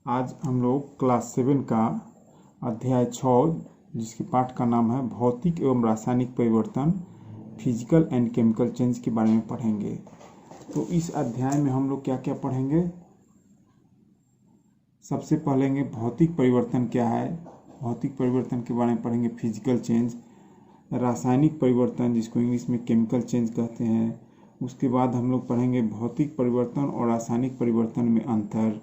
आज हम लोग क्लास 7 का अध्याय 6 जिसके पाठ का नाम है भौतिक एवं रासायनिक परिवर्तन फिजिकल एंड केमिकल चेंज के बारे में पढ़ेंगे। तो इस अध्याय में हम लोग क्या क्या पढ़ेंगे। सबसे पहले भौतिक परिवर्तन क्या है, भौतिक परिवर्तन के बारे में पढ़ेंगे। फिजिकल चेंज, रासायनिक परिवर्तन जिसको इंग्लिश में केमिकल चेंज कहते हैं। उसके बाद हम लोग पढ़ेंगे भौतिक परिवर्तन और रासायनिक परिवर्तन में अंतर।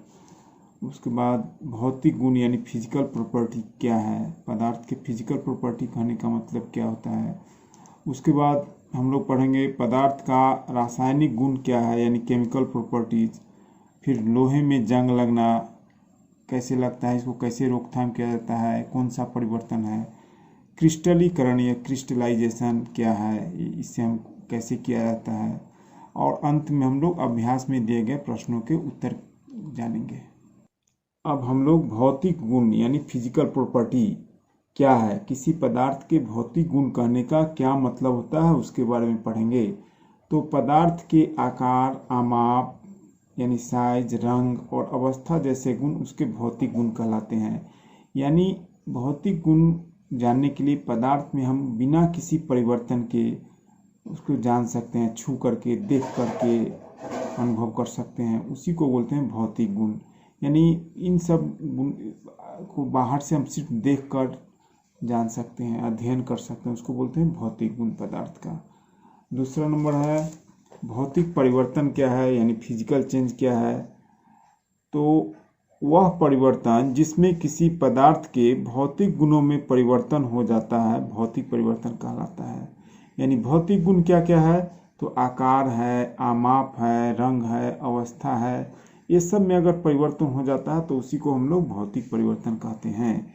उसके बाद भौतिक गुण यानी फिजिकल प्रॉपर्टी क्या है, पदार्थ के फिजिकल प्रॉपर्टी कहने का मतलब क्या होता है। उसके बाद हम लोग पढ़ेंगे पदार्थ का रासायनिक गुण क्या है यानी केमिकल प्रॉपर्टीज। फिर लोहे में जंग लगना कैसे लगता है, इसको कैसे रोकथाम किया जाता है, कौन सा परिवर्तन है। क्रिस्टलीकरण या क्रिस्टलाइजेशन क्या है, इससे हम कैसे किया जाता है। और अंत में हम लोग अभ्यास में दिए गए प्रश्नों के उत्तर जानेंगे। अब हम लोग भौतिक गुण यानी फिजिकल प्रॉपर्टी क्या है, किसी पदार्थ के भौतिक गुण कहने का क्या मतलब होता है उसके बारे में पढ़ेंगे। तो पदार्थ के आकार, आमाप यानी साइज, रंग और अवस्था जैसे गुण उसके भौतिक गुण कहलाते हैं। यानी भौतिक गुण जानने के लिए पदार्थ में हम बिना किसी परिवर्तन के उसको जान सकते हैं, छू करके, देख करके अनुभव कर सकते हैं, उसी को बोलते हैं भौतिक गुण। यानी इन सब गुण को बाहर से हम सिर्फ देख कर जान सकते हैं, अध्ययन कर सकते हैं, उसको बोलते हैं भौतिक गुण पदार्थ का। दूसरा नंबर है भौतिक परिवर्तन क्या है यानी फिजिकल चेंज क्या है। तो वह परिवर्तन जिसमें किसी पदार्थ के भौतिक गुणों में परिवर्तन हो जाता है भौतिक परिवर्तन कहलाता है। यानी भौतिक गुण क्या क्या है, तो आकार है, आमाप है, रंग है, अवस्था है, ये सब में अगर परिवर्तन हो जाता है तो उसी को हम लोग भौतिक परिवर्तन कहते हैं।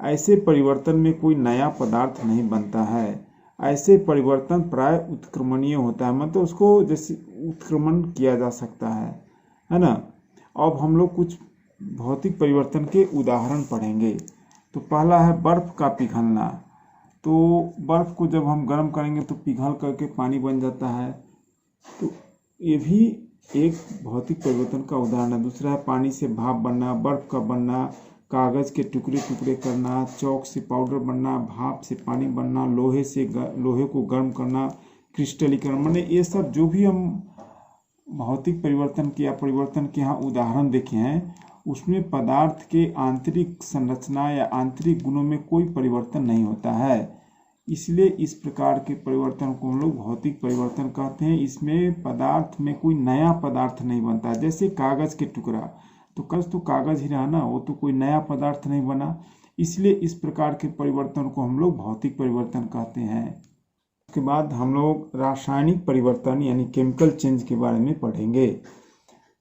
ऐसे परिवर्तन में कोई नया पदार्थ नहीं बनता है, ऐसे परिवर्तन प्राय उत्क्रमणीय होता है, मतलब उसको जैसे उत्क्रमण किया जा सकता है ना। अब हम लोग कुछ भौतिक परिवर्तन के उदाहरण पढ़ेंगे। तो पहला है बर्फ का पिघलना। तो बर्फ को जब हम गर्म करेंगे तो पिघल करके पानी बन जाता है, तो ये भी एक भौतिक परिवर्तन का उदाहरण है। दूसरा है पानी से भाप बनना, बर्फ का बनना, कागज़ के टुकड़े टुकड़े करना, चौक से पाउडर बनना, भाप से पानी बनना, लोहे को गर्म करना, क्रिस्टलीकरण। मैंने ये सब जो भी हम भौतिक परिवर्तन के या परिवर्तन के यहाँ उदाहरण देखे हैं उसमें पदार्थ के आंतरिक संरचना या आंतरिक गुणों में कोई परिवर्तन नहीं होता है, इसलिए इस प्रकार के परिवर्तन को हम लोग भौतिक परिवर्तन कहते हैं। इसमें पदार्थ में कोई नया पदार्थ नहीं बनता, जैसे कागज़ के टुकड़ा, तो कागज़ ही रहा ना, वो तो कोई नया पदार्थ नहीं बना, इसलिए इस प्रकार के परिवर्तन को हम लोग भौतिक परिवर्तन कहते हैं। उसके बाद हम लोग रासायनिक परिवर्तन यानी केमिकल चेंज के बारे में पढ़ेंगे।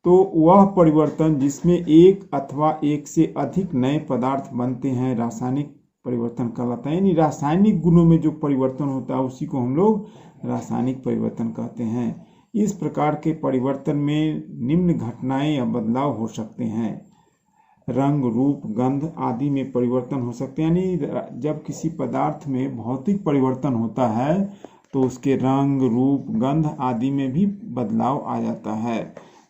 तो वह परिवर्तन जिसमें एक अथवा एक से अधिक नए पदार्थ बनते हैं रासायनिक परिवर्तन कहलाता है। यानी रासायनिक गुणों में जो परिवर्तन होता है उसी को हम लोग रासायनिक परिवर्तन कहते हैं। इस प्रकार के परिवर्तन में निम्न घटनाएं या बदलाव हो सकते हैं। रंग, रूप, गंध आदि में परिवर्तन हो सकते हैं। यानी जब किसी पदार्थ में भौतिक परिवर्तन होता है तो उसके रंग, रूप, गंध आदि में भी बदलाव आ जाता है।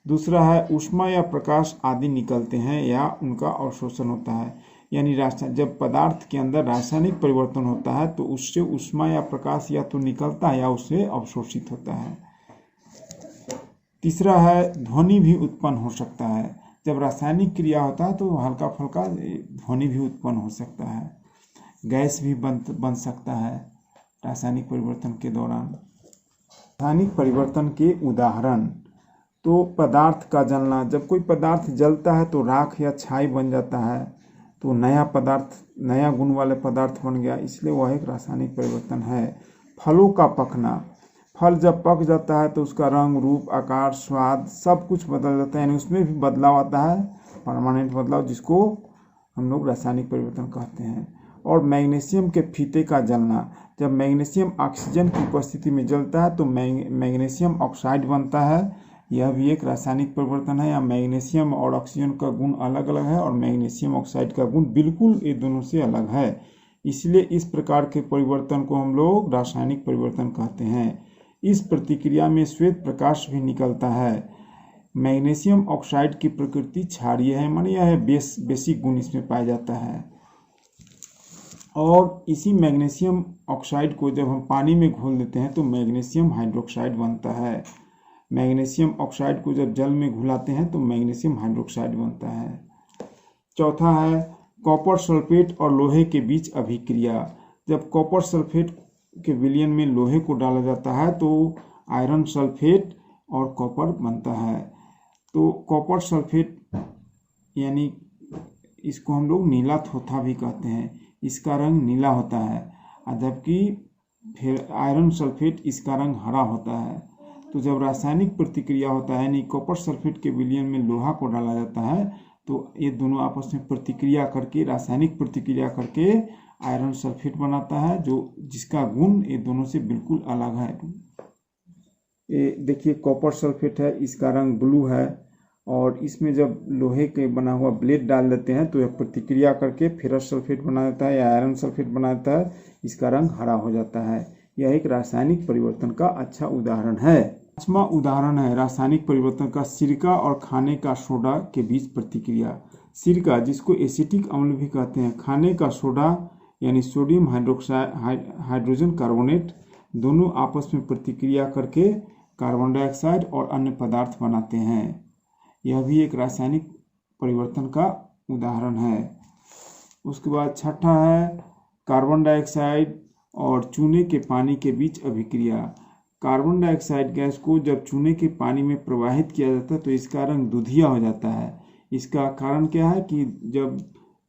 दूसरा है ऊष्मा या प्रकाश आदि निकलते हैं या उनका अवशोषण होता है। यानी जब पदार्थ के अंदर रासायनिक परिवर्तन होता है तो उससे ऊष्मा या प्रकाश या तो निकलता है या उससे अवशोषित होता है। तीसरा है ध्वनि भी उत्पन्न हो सकता है। जब रासायनिक क्रिया होता है तो हल्का फुल्का ध्वनि भी उत्पन्न हो सकता है। गैस भी बन सकता है रासायनिक परिवर्तन के दौरान। रासायनिक परिवर्तन के उदाहरण, तो पदार्थ का जलना, जब कोई पदार्थ जलता है तो राख या छाई बन जाता है, तो नया पदार्थ, नया गुण वाले पदार्थ बन गया, इसलिए वह एक रासायनिक परिवर्तन है। फलों का पकना, फल जब पक जाता है तो उसका रंग, रूप, आकार, स्वाद सब कुछ बदल जाता है, यानी उसमें भी बदलाव आता है, परमानेंट बदलाव, जिसको हम लोग रासायनिक परिवर्तन कहते हैं। और मैग्नीशियम के फीते का जलना, जब मैग्नीशियम ऑक्सीजन की उपस्थिति में जलता है तो मैग्नीशियम ऑक्साइड बनता है, यह भी एक रासायनिक परिवर्तन है। या मैग्नीशियम और ऑक्सीजन का गुण अलग अलग है और मैग्नीशियम ऑक्साइड का गुण बिल्कुल ये दोनों से अलग है, इसलिए इस प्रकार के परिवर्तन को हम लोग रासायनिक परिवर्तन कहते हैं। इस प्रतिक्रिया में श्वेत प्रकाश भी निकलता है। मैग्नीशियम ऑक्साइड की प्रकृति क्षारीय है, माने यह है बेसिक गुण इसमें पाया जाता है। और इसी मैग्नीशियम ऑक्साइड को जब हम पानी में घोल देते हैं तो मैग्नीशियम हाइड्रोक्साइड बनता है। मैग्नीशियम ऑक्साइड को जब जल में घुलाते हैं तो मैग्नीशियम हाइड्रोक्साइड बनता है। चौथा है कॉपर सल्फेट और लोहे के बीच अभिक्रिया। जब कॉपर सल्फेट के विलयन में लोहे को डाला जाता है तो आयरन सल्फेट और कॉपर बनता है। तो कॉपर सल्फेट यानी इसको हम लोग नीला थोथा भी कहते हैं, इसका रंग नीला होता है, जबकि फिर आयरन सल्फेट इसका रंग हरा होता है। तो जब रासायनिक प्रतिक्रिया होता है यानी कॉपर सल्फेट के विलयन में लोहा को डाला जाता है तो ये दोनों आपस में प्रतिक्रिया करके, रासायनिक प्रतिक्रिया करके आयरन सल्फेट बनाता है, जो जिसका गुण ये दोनों से बिल्कुल अलग है। ये देखिए कॉपर सल्फेट है, इसका रंग ब्लू है, और इसमें जब लोहे के बना हुआ ब्लेड डाल देते हैं तो यह प्रतिक्रिया करके फेरस सल्फेट बना देता है या आयरन सल्फेट बना देता है, इसका रंग हरा हो जाता है। यह एक रासायनिक परिवर्तन का अच्छा उदाहरण है। पांचवा उदाहरण है रासायनिक परिवर्तन का सिरका और खाने का सोडा के बीच प्रतिक्रिया। सिरका, जिसको एसिटिक अम्ल भी कहते हैं, खाने का सोडा यानी सोडियम हाइड्रोजन कार्बोनेट, दोनों आपस में प्रतिक्रिया करके कार्बन डाइऑक्साइड और अन्य पदार्थ बनाते हैं। यह भी एक रासायनिक परिवर्तन का उदाहरण है। उसके बाद छठा है कार्बन डाइऑक्साइड और चूने के पानी के बीच अभिक्रिया। कार्बन डाइऑक्साइड गैस को जब चूने के पानी में प्रवाहित किया जाता है तो इसका रंग दूधिया हो जाता है। इसका कारण क्या है कि जब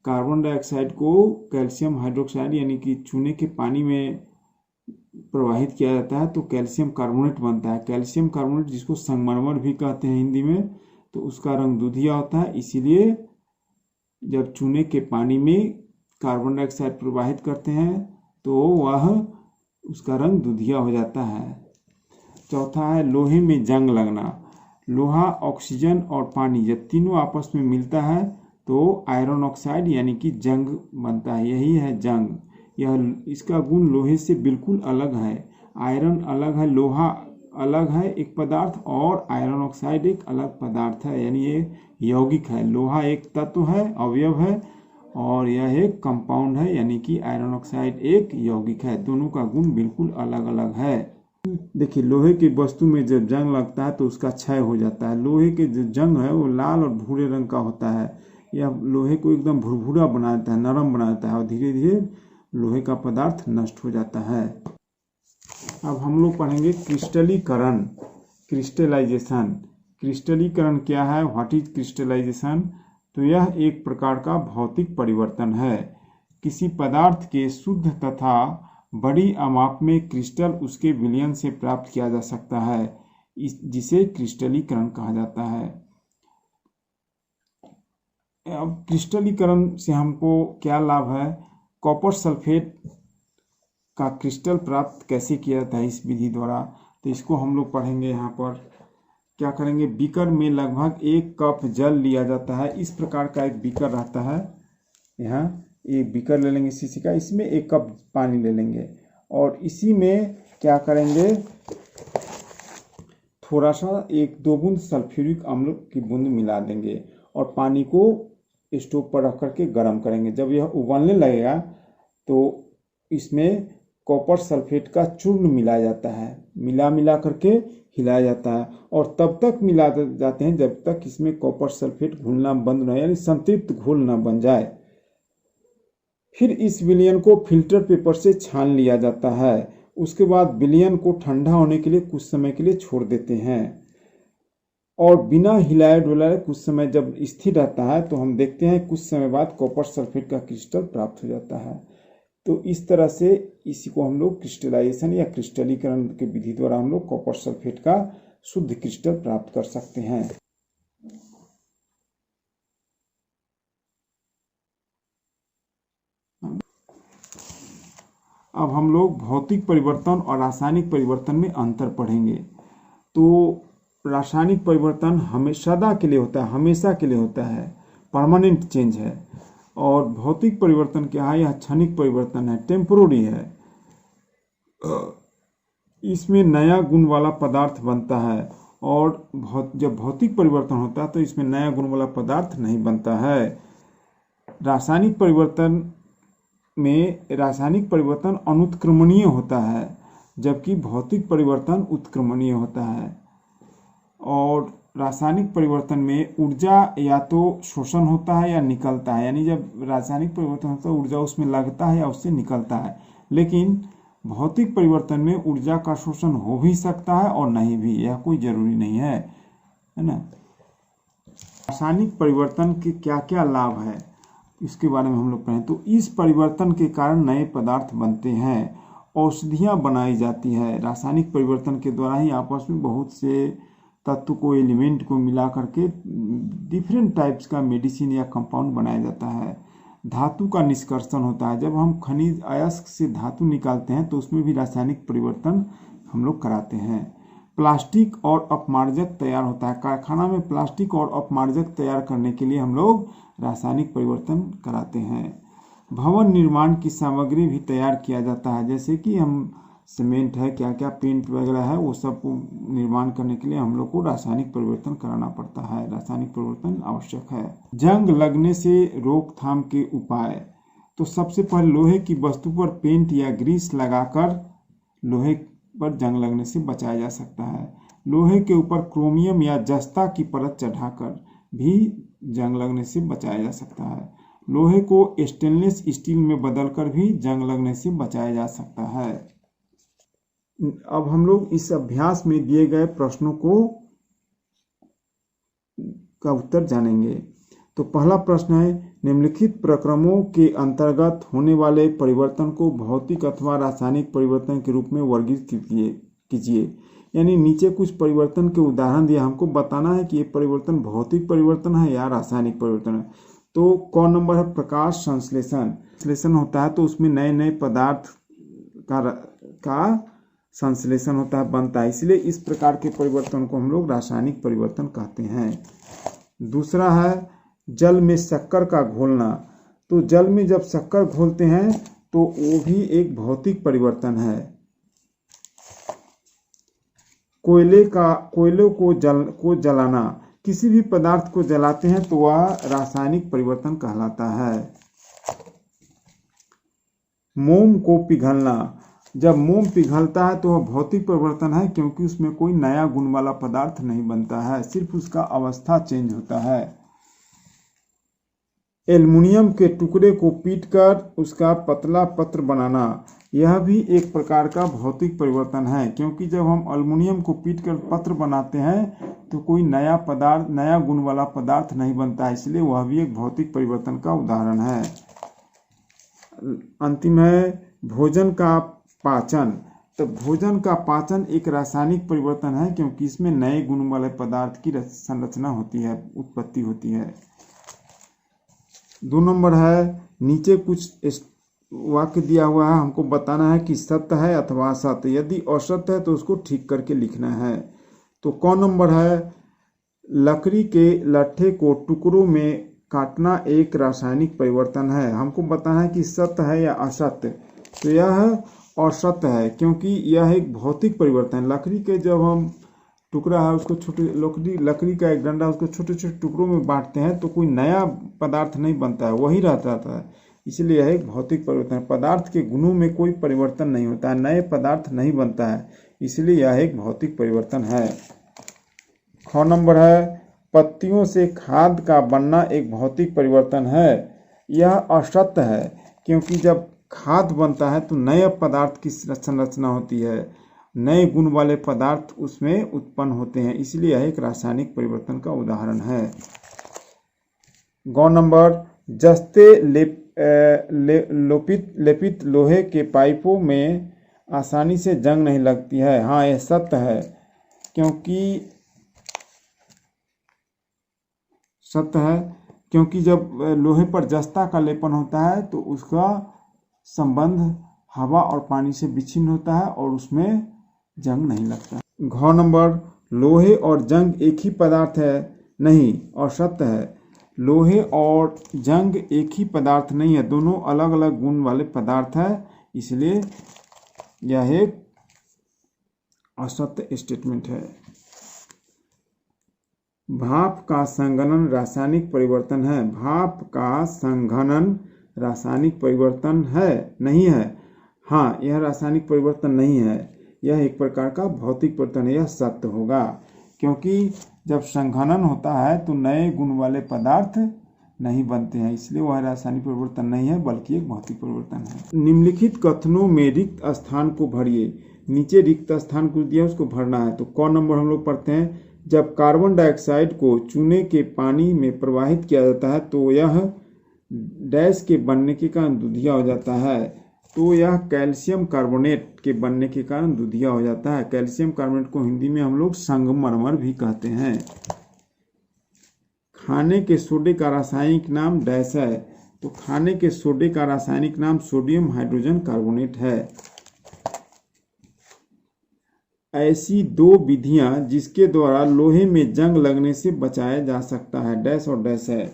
कार्बन डाइऑक्साइड को कैल्शियम हाइड्रोक्साइड यानी कि चूने के पानी में प्रवाहित किया जाता है तो कैल्शियम कार्बोनेट बनता है। कैल्शियम कार्बोनेट, जिसको संगमरमर भी कहते हैं हिंदी में, तो उसका रंग दूधिया होता है। इसीलिए जब चूने के पानी में कार्बन डाइऑक्साइड प्रवाहित करते हैं तो वह उसका रंग दूधिया हो जाता है। चौथा है लोहे में जंग लगना। लोहा, ऑक्सीजन और पानी जब तीनों आपस में मिलता है तो आयरन ऑक्साइड यानी कि जंग बनता है, यही है जंग। यह इसका गुण लोहे से बिल्कुल अलग है। आयरन अलग है, लोहा अलग है एक पदार्थ, और आयरन ऑक्साइड एक अलग पदार्थ है, यानी ये यौगिक है। लोहा एक तत्व है, अवयव है, और यह एक कंपाउंड है, यानी कि आयरन ऑक्साइड एक यौगिक है। दोनों का गुण बिल्कुल अलग अलग है। देखिए लोहे की वस्तु में जब जंग लगता है तो उसका क्षय हो जाता है। लोहे के जो जंग है वो लाल और भूरे रंग का होता है। यह लोहे को एकदम भुरभुरा बना देता है, नरम बना देता है, और धीरे धीरे लोहे का पदार्थ नष्ट हो जाता है। अब हम लोग पढ़ेंगे क्रिस्टलीकरण, क्रिस्टलाइजेशन। क्रिस्टलीकरण क्या है, व्हाट इज क्रिस्टलाइजेशन? तो यह एक प्रकार का भौतिक परिवर्तन है। किसी पदार्थ के शुद्ध तथा बड़ी आमाप में क्रिस्टल उसके विलयन से प्राप्त किया जा सकता है, जिसे क्रिस्टलीकरण कहा जाता है। अब क्रिस्टलीकरण से हमको क्या लाभ है? कॉपर सल्फेट का क्रिस्टल प्राप्त कैसे किया जाता है इस विधि द्वारा, तो इसको हम लोग पढ़ेंगे। यहाँ पर क्या करेंगे, बीकर में लगभग 1 कप जल लिया जाता है। इस प्रकार का एक बीकर रहता है, यहाँ एक बीकर ले लेंगे शीशी का, इसमें 1 कप पानी ले लेंगे, और इसी में क्या करेंगे, थोड़ा सा 1-2 बूंद सल्फ्यूरिक अम्ल की बूंद मिला देंगे, और पानी को स्टोव पर रख करके गर्म करेंगे। जब यह उबलने लगेगा तो इसमें कॉपर सल्फेट का चूर्ण मिलाया जाता है, मिला करके हिलाया जाता है, और तब तक मिला जाते हैं जब तक इसमें कॉपर सल्फेट घुलना बंद न हो, यानी संतृप्त घोल न बन जाए। फिर इस विलयन को फिल्टर पेपर से छान लिया जाता है। उसके बाद विलयन को ठंडा होने के लिए कुछ समय के लिए छोड़ देते हैं, और बिना हिलाए डुलाए कुछ समय जब स्थिर रहता है तो हम देखते हैं कुछ समय बाद कॉपर सल्फेट का क्रिस्टल प्राप्त हो जाता है। तो इस तरह से इसी को हम लोग क्रिस्टलाइजेशन या क्रिस्टलीकरण की विधि द्वारा हम लोग कॉपर सल्फेट का शुद्ध क्रिस्टल प्राप्त कर सकते हैं। अब हम लोग भौतिक परिवर्तन और रासायनिक परिवर्तन में अंतर पढ़ेंगे। तो रासायनिक परिवर्तन सदा के लिए होता है, हमेशा के लिए होता है, परमानेंट चेंज है, और भौतिक परिवर्तन क्या है, यह क्षणिक परिवर्तन है, टेम्पोररी है। इसमें नया गुण वाला पदार्थ बनता है और जब भौतिक परिवर्तन होता है तो इसमें नया गुण वाला पदार्थ नहीं बनता है। रासायनिक परिवर्तन अनुत्क्रमणीय होता है, जबकि भौतिक परिवर्तन उत्क्रमणीय होता है। और रासायनिक परिवर्तन में ऊर्जा या तो शोषण होता है या निकलता है, यानी जब रासायनिक परिवर्तन होता है ऊर्जा उसमें लगता है या उससे निकलता है। लेकिन भौतिक परिवर्तन में ऊर्जा का शोषण हो भी सकता है और नहीं भी, यह कोई जरूरी नहीं है ना। रासायनिक परिवर्तन के क्या क्या लाभ है इसके बारे में हम लोग पढ़ें। तो इस परिवर्तन के कारण नए पदार्थ बनते हैं, औषधियाँ बनाई जाती है। रासायनिक परिवर्तन के द्वारा ही आपस में बहुत से तत्व को, एलिमेंट को मिला करके डिफरेंट टाइप्स का मेडिसिन या कंपाउंड बनाया जाता है। धातु का निष्कर्षण होता है, जब हम खनिज अयस्क से धातु निकालते हैं तो उसमें भी रासायनिक परिवर्तन हम लोग कराते हैं। प्लास्टिक और अपमार्जक तैयार होता है, कारखाना में प्लास्टिक और अपमार्जक तैयार करने के लिए हम लोग रासायनिक परिवर्तन कराते हैं। भवन निर्माण की सामग्री भी तैयार किया जाता है, जैसे कि हम सीमेंट है, क्या क्या पेंट वगैरह है, वो सब को निर्माण करने के लिए हम लोग को रासायनिक परिवर्तन कराना पड़ता है। रासायनिक परिवर्तन आवश्यक है। जंग लगने से रोकथाम के उपाय। तो सबसे पहले लोहे की वस्तु पर पेंट या ग्रीस लगाकर लोहे पर जंग लगने से बचाया जा सकता है। लोहे के ऊपर क्रोमियम या जस्ता की परत चढ़ाकर भी जंग लगने से बचाया जा सकता है। लोहे को स्टेनलेस स्टील में बदलकर भी जंग लगने से बचाया जा सकता है। अब हम लोग इस अभ्यास में दिए गए प्रश्नों का उत्तर जानेंगे। तो पहला प्रश्न है, निम्नलिखित प्रक्रमों के अंतर्गत होने वाले परिवर्तन को भौतिक अथवा रासायनिक परिवर्तन के रूप में वर्गीकृत कीजिए। यानी नीचे कुछ परिवर्तन के उदाहरण दिए, हमको बताना है कि ये परिवर्तन भौतिक परिवर्तन है या रासायनिक परिवर्तन है। तो कौन नंबर है, प्रकाश संश्लेषण। संश्लेषण होता है तो उसमें नए नए पदार्थ का संश्लेषण होता है, बनता है, इसलिए इस प्रकार के परिवर्तन को हम लोग रासायनिक परिवर्तन कहते हैं। दूसरा है जल में शक्कर का घोलना। तो जल में जब शक्कर घोलते हैं तो वो भी एक भौतिक परिवर्तन है। कोयले को जलाना, किसी भी पदार्थ को जलाते हैं तो वह रासायनिक परिवर्तन कहलाता है। मोम को पिघलना, जब मोम पिघलता है तो वह भौतिक परिवर्तन है, क्योंकि उसमें कोई नया गुण वाला पदार्थ नहीं बनता है, सिर्फ उसका अवस्था चेंज होता है। एल्युमिनियम के टुकड़े को पीटकर उसका पतला पत्र बनाना, यह भी एक प्रकार का भौतिक परिवर्तन है, क्योंकि जब हम एल्युमिनियम को पीटकर पत्र बनाते हैं तो कोई नया गुण वाला पदार्थ नहीं बनता है, इसलिए वह भी एक भौतिक परिवर्तन का उदाहरण है। अंतिम है भोजन का पाचन। तो भोजन का पाचन एक रासायनिक परिवर्तन है, क्योंकि इसमें नए गुण वाले पदार्थ की संरचना होती है, उत्पत्ति होती है। 2 नंबर है, नीचे कुछ वाक्य दिया हुआ है, हमको बताना है कि सत्य है अथवा असत्य। यदि असत्य है तो उसको ठीक करके लिखना है। तो कौन नंबर है, लकड़ी के लट्ठे को टुकड़ों में काटना एक रासायनिक परिवर्तन है। हमको बताना है कि सत्य है या असत्य। तो यह असत्य है, क्योंकि यह एक भौतिक परिवर्तन है। लकड़ी के जब हम टुकड़ा है उसको लकड़ी का एक डंडा उसको छोटे छोटे टुकड़ों में बांटते हैं तो कोई नया पदार्थ नहीं बनता है, वही रहता है, इसलिए यह एक भौतिक परिवर्तन है। पदार्थ के गुणों में कोई परिवर्तन नहीं होता है, नए पदार्थ नहीं बनता है, इसलिए यह एक भौतिक परिवर्तन है। 6 नंबर है, पत्तियों से खाद का बनना एक भौतिक परिवर्तन है। यह असत्य है, क्योंकि जब खाद बनता है तो नए पदार्थ की संरचना होती है, नए गुण वाले पदार्थ उसमें उत्पन्न होते हैं, इसलिए यह एक रासायनिक परिवर्तन का उदाहरण है। 9 नंबर, जस्ते लेपित लोहे के पाइपों में आसानी से जंग नहीं लगती है। हाँ, यह सत्य है, क्योंकि जब लोहे पर जस्ता का लेपन होता है तो उसका संबंध हवा और पानी से विच्छिन्न होता है और उसमें जंग नहीं लगता। 10 नंबर, लोहे और जंग एक ही पदार्थ है। नहीं, असत्य है, लोहे और जंग एक ही पदार्थ नहीं है, दोनों अलग अलग गुण वाले पदार्थ है, इसलिए यह एक असत्य स्टेटमेंट है। भाप का संघनन रासायनिक परिवर्तन है। भाप का संघनन रासायनिक परिवर्तन है, नहीं है? हाँ, यह रासायनिक परिवर्तन नहीं है, यह एक प्रकार का भौतिक परिवर्तन है। यह सत्य होगा, क्योंकि जब संघनन होता है तो नए गुण वाले पदार्थ नहीं बनते हैं, इसलिए वह रासायनिक परिवर्तन नहीं है बल्कि एक भौतिक परिवर्तन है। निम्नलिखित कथनों में रिक्त स्थान को भरिए। नीचे रिक्त स्थान को दिया, उसको भरना है। तो क नंबर हम लोग पढ़ते हैं, जब कार्बन डाइऑक्साइड को चूने के पानी में प्रवाहित किया जाता है तो यह डैश के बनने के कारण दूधिया हो जाता है। तो यह कैल्शियम कार्बोनेट के बनने के कारण दूधिया हो जाता है। कैल्शियम कार्बोनेट को हिंदी में हम लोग संगमरमर भी कहते हैं। खाने के सोडे का रासायनिक नाम डैश है। तो खाने के सोडे का रासायनिक नाम सोडियम हाइड्रोजन कार्बोनेट है। ऐसी दो विधियां जिसके द्वारा लोहे में जंग लगने से बचाया जा सकता है, डैश और डैश है।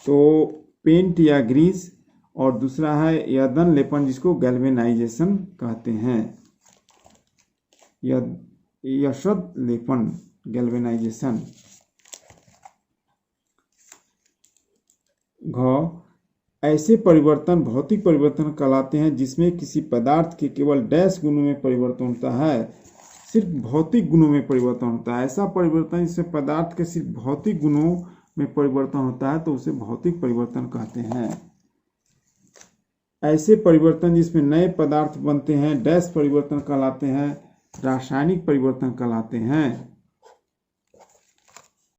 तो पेंट या ग्रीस, और दूसरा है यदन लेपन जिसको गैल्वेनाइजेशन कहते हैं। यशद लेपन, गैल्वेनाइजेशन। ऐसे परिवर्तन भौतिक परिवर्तन कहलाते हैं जिसमें किसी पदार्थ के केवल डैश गुणों में परिवर्तन होता है, सिर्फ भौतिक गुणों में परिवर्तन होता है। ऐसा परिवर्तन जिसमें पदार्थ के सिर्फ भौतिक गुणों में परिवर्तन होता है तो उसे भौतिक परिवर्तन कहते हैं। ऐसे परिवर्तन जिसमें नए पदार्थ बनते हैं डैश परिवर्तन कहलाते हैं, रासायनिक परिवर्तन कहलाते हैं।